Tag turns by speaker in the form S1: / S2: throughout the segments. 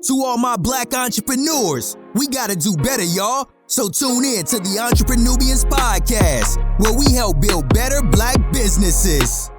S1: To all my black entrepreneurs, we gotta do better, y'all. So tune in to the Entrepreneurians Podcast, where we help build better black businesses.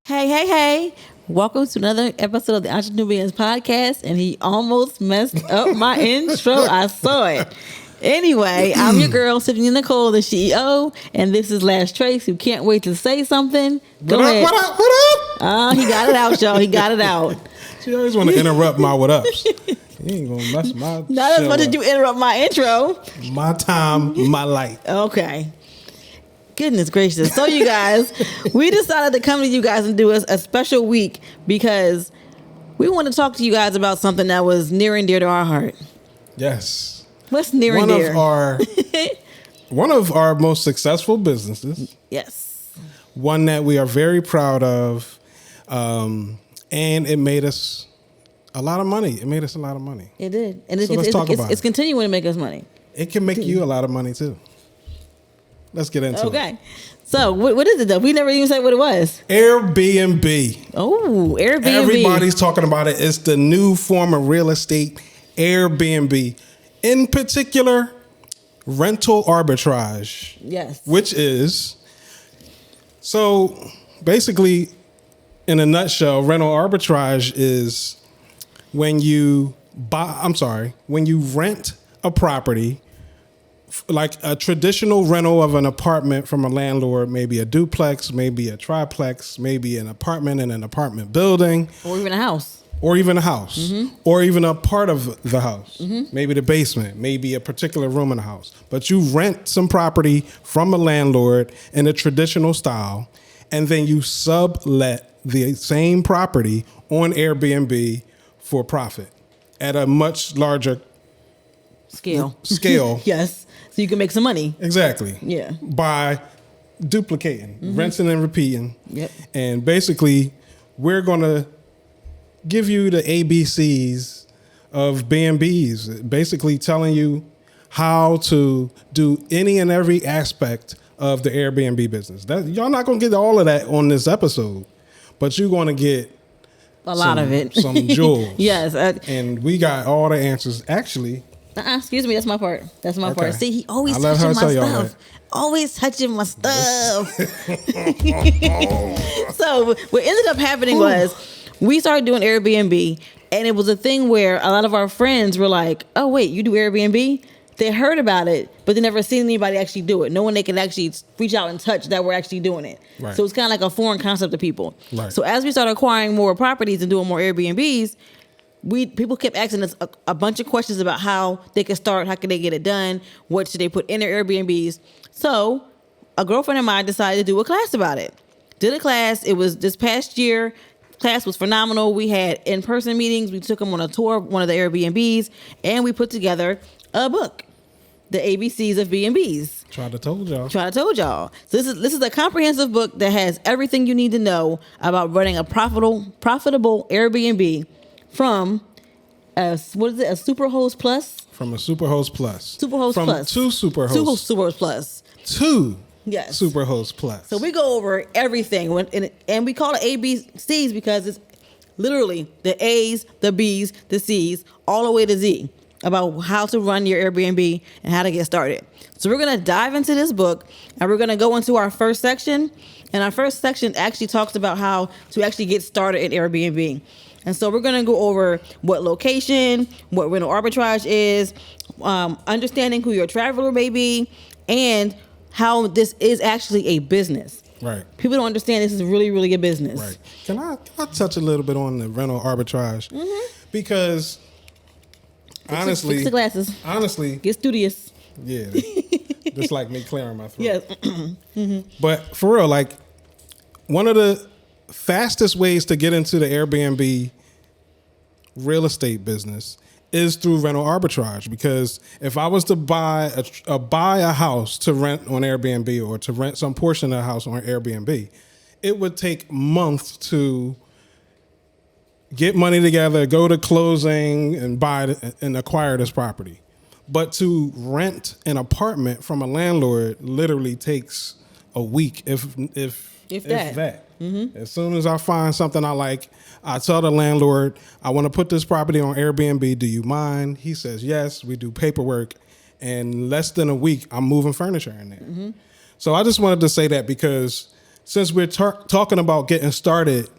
S2: Hey. Welcome to another episode of the Entrepreneurians Podcast. And he almost messed up my intro. I saw it. Anyway, I'm your girl, Tiffany Nicole, the CEO. And this is Last Trace, who can't wait to say something. Go ahead.
S3: What up?
S2: He got it out, y'all. He got it out.
S3: She always want to interrupt my what ups. You ain't going to mess my
S2: Not as much as you interrupt my intro.
S3: My time, my life.
S2: Okay. Goodness gracious. So you guys, we decided to come to you guys and do a special week because we want to talk to you guys about something that was near and dear to our heart.
S3: Yes.
S2: What's near and dear?
S3: One of our most successful businesses.
S2: Yes.
S3: One that we are very proud of. And it made us a lot of money. It made us a lot of money.
S2: It did. And
S3: it's
S2: continuing to make us money.
S3: It can make you a lot of money too. Let's get into it.
S2: Okay. So what is it though? We never even said what it was.
S3: Airbnb.
S2: Oh, Airbnb.
S3: Everybody's talking about it. It's the new form of real estate, Airbnb. In particular, rental arbitrage. Yes. Which is, so basically, in a nutshell, rental arbitrage is when you rent a property, like a traditional rental of an apartment from a landlord, maybe a duplex, maybe a triplex, maybe an apartment in an apartment building.
S2: Or even a house.
S3: Mm-hmm. Or even a part of the house. Mm-hmm. Maybe the basement, maybe a particular room in the house. But you rent some property from a landlord in a traditional style, and then you sublet the same property on Airbnb for profit at a much larger scale.
S2: Yes. So you can make some money.
S3: Exactly.
S2: Yeah.
S3: By duplicating, rinsing and repeating.
S2: Yep.
S3: And basically, we're going to give you the ABCs of BnBs, basically telling you how to do any and every aspect of the Airbnb business. Y'all not going to get all of that on this episode, but you're going to get
S2: a lot of it.
S3: Some jewels.
S2: Yes.
S3: And we got all the answers. Actually.
S2: Excuse me, that's my part. Part. See, he always
S3: touching
S2: my stuff. Always touching my stuff. So what ended up happening was we started doing Airbnb, and it was a thing where a lot of our friends were like, oh, wait, you do Airbnb? They heard about it, but they never seen anybody actually do it. No one they can actually reach out and touch that we're actually doing it. Right. So it's kind of like a foreign concept to people. Right. So as we started acquiring more properties and doing more Airbnbs, people kept asking us a bunch of questions about how they could start, how could they get it done, what should they put in their Airbnbs. So a girlfriend of mine decided to do a class about it. Did a class. It was this past year. Class was phenomenal. We had in-person meetings. We took them on a tour of one of the Airbnbs, and we put together a book, the ABCs of BnBs.
S3: Tried to told y'all.
S2: So this is a comprehensive book that has everything you need to know about running a profitable Airbnb from a Superhost Plus?
S3: From a Superhost Plus.
S2: Superhost
S3: from
S2: Plus.
S3: Two Superhosts.
S2: Two Superhost Plus.
S3: Two.
S2: Yes.
S3: Superhost Plus.
S2: So we go over everything, and we call it ABCs because it's literally the A's, the B's, the C's, all the way to Z about how to run your Airbnb and how to get started. So we're going to dive into this book, and we're going to go into our first section. And our first section actually talks about how to actually get started in Airbnb. And so we're going to go over what location, what rental arbitrage is, understanding who your traveler may be, and how this is actually a business.
S3: Right.
S2: People don't understand this is really, really a business.
S3: Right. Can I touch a little bit on the rental arbitrage? Mm-hmm. Because honestly,
S2: fix the glasses.
S3: Honestly,
S2: get studious.
S3: Yeah. Just like me clearing my throat.
S2: Yes. Mm-hmm.
S3: But for real, like one of the fastest ways to get into the Airbnb real estate business is through rental arbitrage. Because if I was to buy a house to rent on Airbnb or to rent some portion of the house on Airbnb, it would take months to get money together, go to closing, and buy and acquire this property. But to rent an apartment from a landlord literally takes a week, if
S2: If that.
S3: As soon as I find something I like, I tell the landlord, I want to put this property on Airbnb. Do you mind? He says yes. We do paperwork. And less than a week, I'm moving furniture in there. So I just wanted to say that because since we're talking about getting started,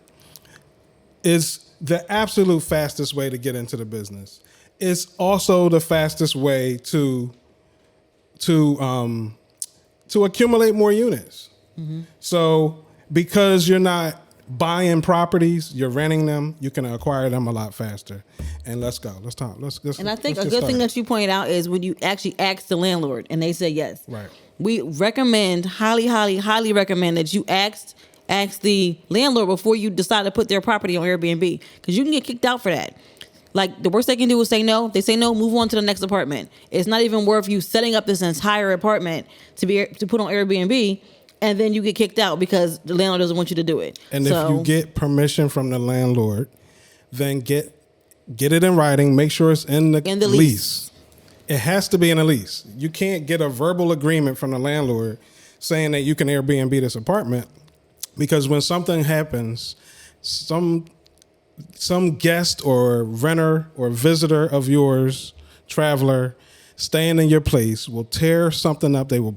S3: it's the absolute fastest way to get into the business. It's also the fastest way to accumulate more units. So because you're not buying properties, you're renting them, you can acquire them a lot faster. And let's go. Let's talk.
S2: And I think a good thing that you pointed out is when you actually ask the landlord and they say yes.
S3: Right.
S2: We recommend, highly recommend that you ask the landlord before you decide to put their property on Airbnb, because you can get kicked out for that. Like, the worst they can do is say no. They say no, move on to the next apartment. It's not even worth you setting up this entire apartment to put on Airbnb, and then you get kicked out because the landlord doesn't want you to do it.
S3: And if you get permission from the landlord, then get it in writing. Make sure it's in the lease. It has to be in a lease. You can't get a verbal agreement from the landlord saying that you can Airbnb this apartment, because when something happens, some guest or renter or visitor of yours, traveler, staying in your place will tear something up. They will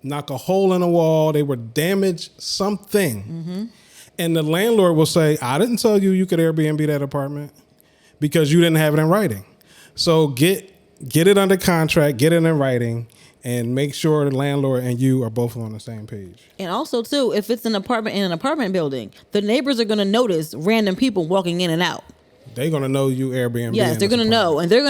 S3: knock a hole in a wall. They will damage something. And the landlord will say, I didn't tell you could Airbnb that apartment because you didn't have it in writing. So get it under contract, get it in writing, and make sure the landlord and you are both on the same page.
S2: And also, too, if it's an apartment in an apartment building, the neighbors are going to notice random people walking in and out.
S3: They're going to know you Airbnb.
S2: Yes, they're going to know, and they're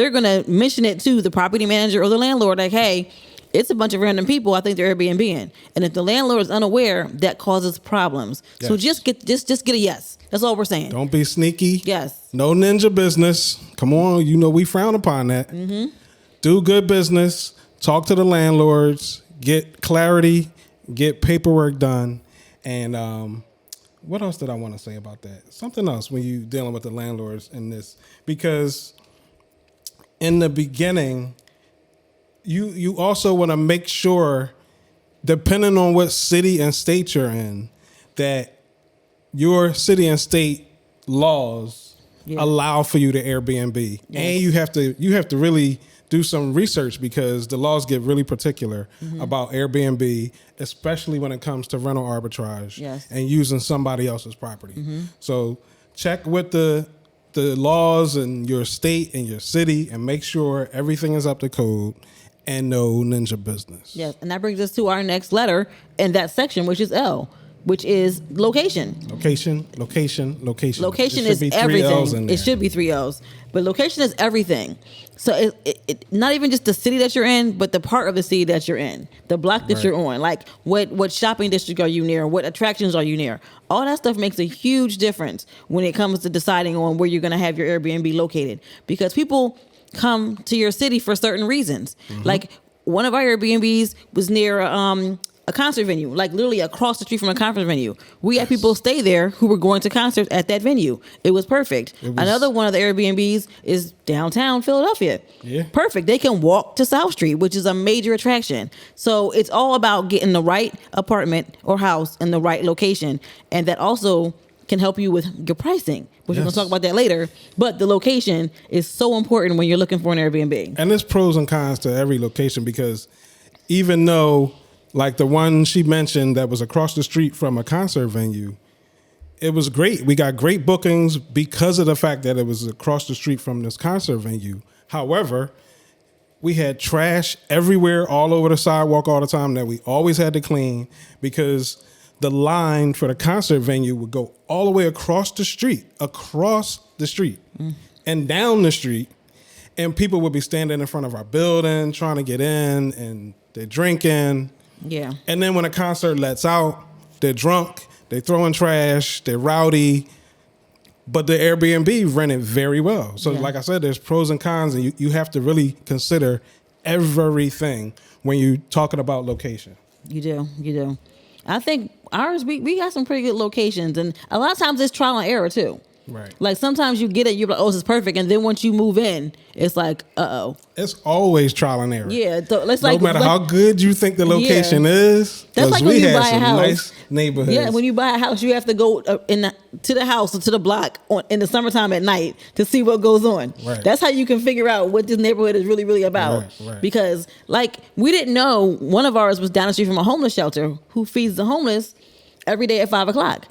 S2: going to mention it to the property manager or the landlord, like, hey, it's a bunch of random people. I think they're Airbnb-ing. And if the landlord is unaware, that causes problems. Yes. So just get a yes. That's all we're saying.
S3: Don't be sneaky.
S2: Yes.
S3: No ninja business. Come on, we frown upon that. Do good business. Talk to the landlords. Get clarity. Get paperwork done. And what else did I want to say about that? Something else when you're dealing with the landlords in this. Because in the beginning, you also want to make sure, depending on what city and state you're in, that your city and state laws allow for you to Airbnb. Yes. And you have to really do some research, because the laws get really particular about Airbnb, especially when it comes to rental arbitrage and using somebody else's property. So check with the laws in your state and your city and make sure everything is up to code. And no ninja business. Yes,
S2: and that brings us to our next letter in that section, which is L, which is location.
S3: Location.
S2: Location is everything. It should be 3 L's, but location is everything. So it not even just the city that you're in, but the part of the city that you're in, the block that you're on. Like what shopping district are you near? What attractions are you near? All that stuff makes a huge difference when it comes to deciding on where you're going to have your Airbnb located, because people come to your city for certain reasons. Like one of our Airbnbs was near a concert venue, like literally across the street from a concert venue. We had people stay there who were going to concerts at that venue. It was perfect. Another one of the Airbnbs is downtown Philadelphia. Yeah. Perfect. They can walk to South Street, which is a major attraction. So it's all about getting the right apartment or house in the right location. And that also can help you with your pricing, which we're going to talk about that later. But the location is so important when you're looking for an Airbnb.
S3: And there's pros and cons to every location, because even though, like the one she mentioned that was across the street from a concert venue, it was great. We got great bookings because of the fact that it was across the street from this concert venue. However, we had trash everywhere, all over the sidewalk all the time, that we always had to clean, because the line for the concert venue would go all the way across the street, and down the street. And people would be standing in front of our building trying to get in, and they're drinking.
S2: Yeah.
S3: And then when a concert lets out, they're drunk, they're throwing trash, they're rowdy. But the Airbnb rented very well. So like I said, there's pros and cons, and you have to really consider everything when you're talking about location.
S2: You do. I think ours, we got some pretty good locations, and a lot of times it's trial and error too.
S3: Right.
S2: Like sometimes you get it, you're like, oh, this is perfect, and then once you move in, it's like, uh-oh.
S3: It's always trial and error.
S2: Yeah, it's
S3: no
S2: like
S3: matter how good you think the location is.
S2: That's like when you buy a house.
S3: Nice neighborhoods.
S2: Yeah, when you buy a house, you have to go to the house or to the block in the summertime at night to see what goes on.
S3: Right.
S2: That's how you can figure out what this neighborhood is really, really about.
S3: Right.
S2: Because like we didn't know one of ours was down the street from a homeless shelter who feeds the homeless every day at 5:00.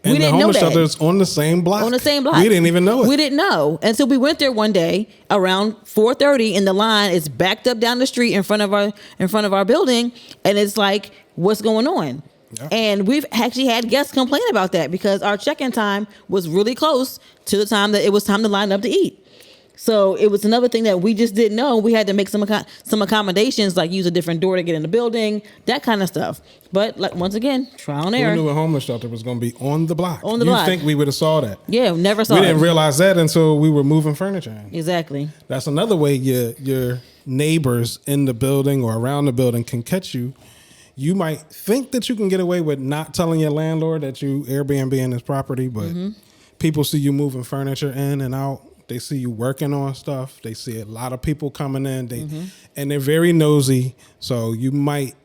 S3: And
S2: we didn't
S3: the
S2: know
S3: homeless
S2: that.
S3: shelter's on the same block.
S2: On the same block.
S3: We didn't even know it.
S2: We didn't know until we went there one day around 4:30, and the line is backed up down the street in front of our building, and it's like, what's going on? Yeah. And we've actually had guests complain about that because our check-in time was really close to the time that it was time to line up to eat. So it was another thing that we just didn't know. We had to make some accommodations, like use a different door to get in the building, that kind of stuff. But like once again, trial and error.
S3: We knew a homeless shelter was going to be on the block.
S2: On the block.
S3: You think we would have saw that?
S2: Yeah, never saw it.
S3: We didn't realize that until we were moving furniture in.
S2: Exactly.
S3: That's another way your neighbors in the building or around the building can catch you. You might think that you can get away with not telling your landlord that you Airbnb in his property, but people see you moving furniture in and out. They see you working on stuff. They see a lot of people coming in. And they're very nosy. So you might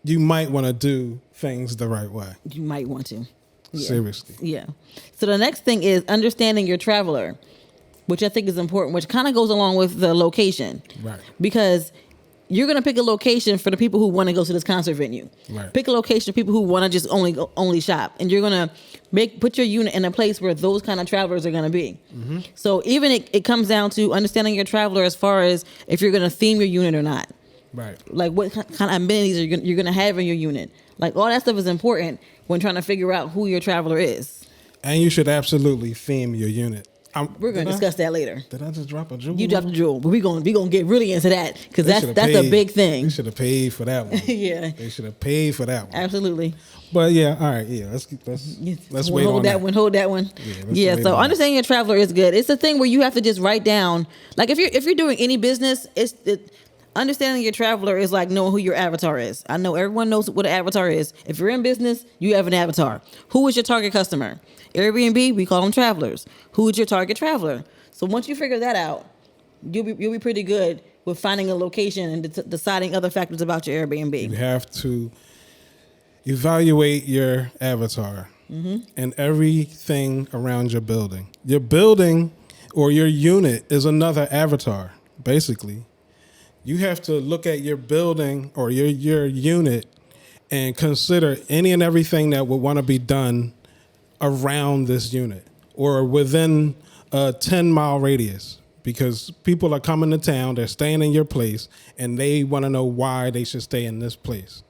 S3: want to do things the right way.
S2: You might want to. Yeah.
S3: Seriously.
S2: Yeah. So the next thing is understanding your traveler, which I think is important, which kind of goes along with the location. Right. Because you're going to pick a location for the people who want to go to this concert venue. Right. Pick a location for people who want to just only shop. And you're going to put your unit in a place where those kind of travelers are going to be. So even it comes down to understanding your traveler as far as if you're going to theme your unit or not. Right. Like what kind of amenities you're going to have in your unit. Like all that stuff is important when trying to figure out who your traveler is.
S3: And you should absolutely theme your unit.
S2: We're going to discuss that later.
S3: Did I just drop a jewel?
S2: You dropped a jewel, but we're going to get really into that because that's a big thing.
S3: They should have paid for that one.
S2: Yeah,
S3: they should have paid for that one.
S2: Absolutely.
S3: But yeah, all right, yeah. Let's wait on that.
S2: Hold that one. Yeah. So understanding your traveler is good. It's a thing where you have to just write down. Like if you're doing any business, understanding your traveler is like knowing who your avatar is. I know everyone knows what an avatar is. If you're in business, you have an avatar. Who is your target customer? Airbnb, we call them travelers. Who is your target traveler? So once you figure that out, you'll be pretty good with finding a location and deciding other factors about your Airbnb.
S3: You have to evaluate your avatar and everything around your building. Your building or your unit is another avatar, basically. You have to look at your building or your unit and consider any and everything that would want to be done around this unit or within a 10-mile radius, because people are coming to town, they're staying in your place, and they want to know why they should stay in this place.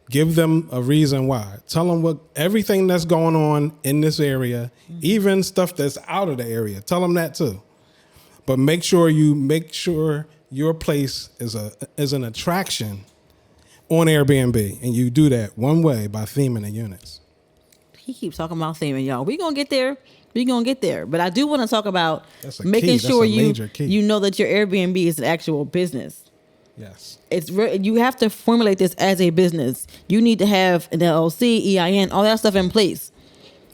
S3: Give them a reason why. Tell them everything that's going on in this area, even stuff that's out of the area. Tell them that too. But make sure your place is an attraction on Airbnb, and you do that one way by theming the units.
S2: He keeps talking about theming, y'all. We're going to get there. But I do want to talk about making sure you know that your Airbnb is an actual business.
S3: Yes.
S2: You have to formulate this as a business. You need to have an LLC, EIN, all that stuff in place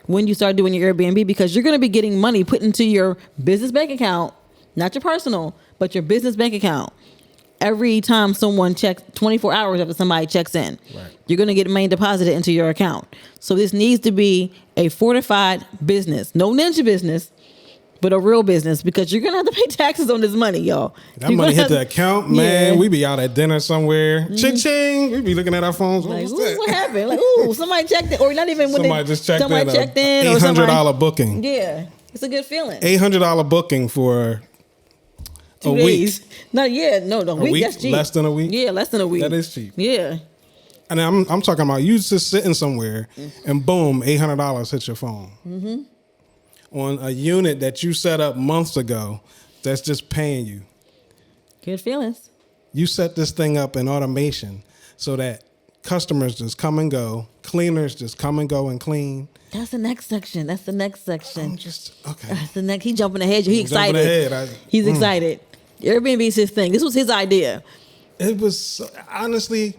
S2: when you start doing your Airbnb, because you're going to be getting money put into your business bank account, not your personal, but your business bank account. Every time someone checks, 24 hours after somebody checks in, you're going to get money deposited into your account. So this needs to be a fortified business. No ninja business, but a real business, because you're going to have to pay taxes on this money, y'all.
S3: That money hit the account, man. We be out at dinner somewhere. Ching-ching. We be looking at our phones.
S2: Like, what happened? Like, ooh, somebody checked in. Or not even when
S3: somebody just checked in.
S2: $800
S3: booking.
S2: Yeah. It's a good feeling.
S3: $800 booking for
S2: 2 days. Week. No, a week. That's cheap.
S3: Less than a week.
S2: Yeah, less than a week.
S3: That is cheap.
S2: Yeah.
S3: And I'm talking about you just sitting somewhere and boom, $800 hits your phone on a unit that you set up months ago. That's just paying you.
S2: Good feelings.
S3: You set this thing up in automation so that customers just come and go, cleaners just come and go and clean.
S2: That's the next section.
S3: I'm just okay.
S2: That's the next. He's jumping ahead. He's excited. He's excited. Airbnb is his thing. This was his idea.
S3: It was, honestly,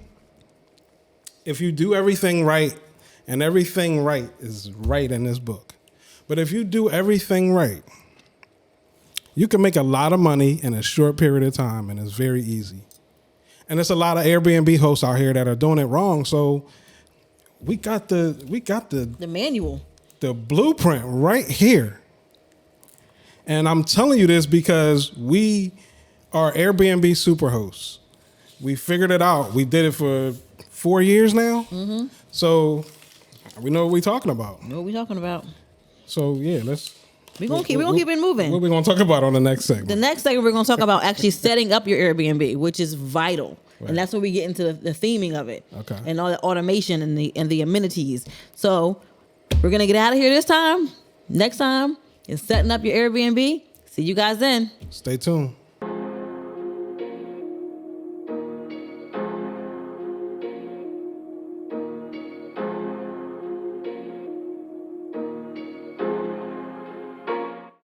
S3: if you do everything right, and everything right is right in this book, But if you do everything right, you can make a lot of money in a short period of time, and it's very easy. And there's a lot of Airbnb hosts out here that are doing it wrong. So we got the
S2: manual,
S3: the blueprint right here. And I'm telling you this because we are Airbnb superhosts. We figured it out. We did it for 4 years now. Mm-hmm. So we know what we're talking about. So yeah, we're gonna keep it moving. What are we gonna talk about on the next segment?
S2: The next segment we're gonna talk about actually setting up your Airbnb, which is vital. Right. And that's when we get into the theming of it. Okay. And all the automation and the amenities. So we're gonna get out of here this time. Next time is setting up your Airbnb. See you guys then.
S3: Stay tuned.